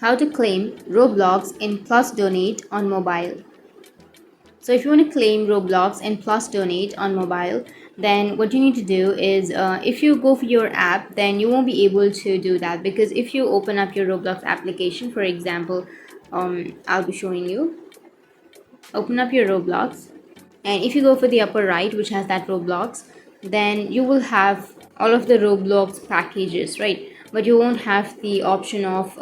How to claim Roblox in Plus Donate on mobile. So if you want to claim Roblox and Plus Donate on mobile, then what you need to do is if you go for your app, then you won't be able to do that, because if you open up your Roblox application, for example, I'll be showing you. Open up your Roblox, and if you go for the upper right, which has that Roblox, then you will have all of the Roblox packages, right? But you won't have the option of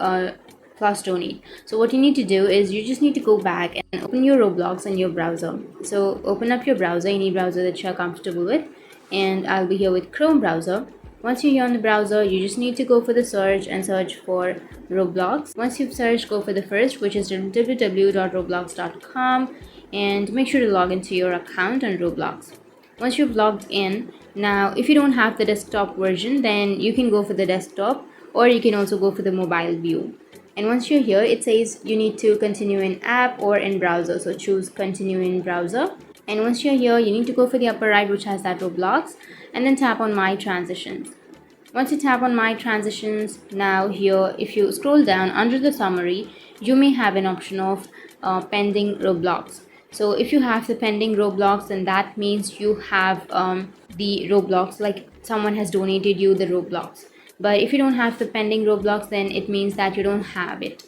plus donate. So what you need to do is you just need to go back and open your Roblox in your browser. So open up your browser, any browser that you're comfortable with, and I'll be here with Chrome browser. Once you're here on the browser, you just need to go for the search and search for Roblox. Once you've searched, go for the first, which is www.roblox.com, and make sure to log into your account on Roblox. Once you've logged in, now if you don't have the desktop version, then you can go for the desktop, or you can also go for the mobile view. And once you're here, it says you need to continue in app or in browser, so choose continue in browser. And once you're here, you need to go for the upper right, which has that Roblox, and then tap on my transitions. Once you tap on my transitions, now here if you scroll down under the summary, you may have an option of pending Roblox. So if you have the pending Roblox, then that means you have the Roblox, like someone has donated you the Roblox. But if you don't have the pending Roblox, then it means that you don't have it,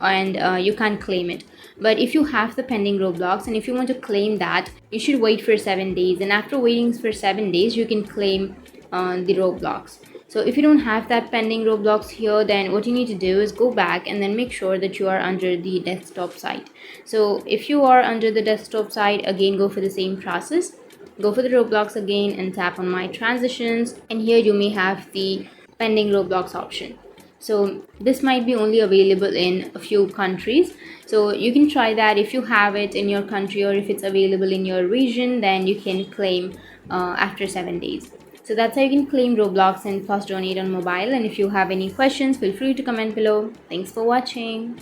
and you can't claim it. But if you have the pending Roblox and if you want to claim that, you should wait for 7 days, and after waiting for 7 days you can claim the Roblox. So if you don't have that pending Roblox here, then what you need to do is go back and then make sure that you are under the desktop site. So if you are under the desktop site, again go for the same process, go for the Roblox again and tap on my transitions, and here you may have the pending Roblox option. So this might be only available in a few countries, so you can try that. If you have it in your country, or if it's available in your region, then you can claim after 7 days. So that's how you can claim Roblox and plus donate on mobile. And if you have any questions, feel free to comment below. Thanks for watching.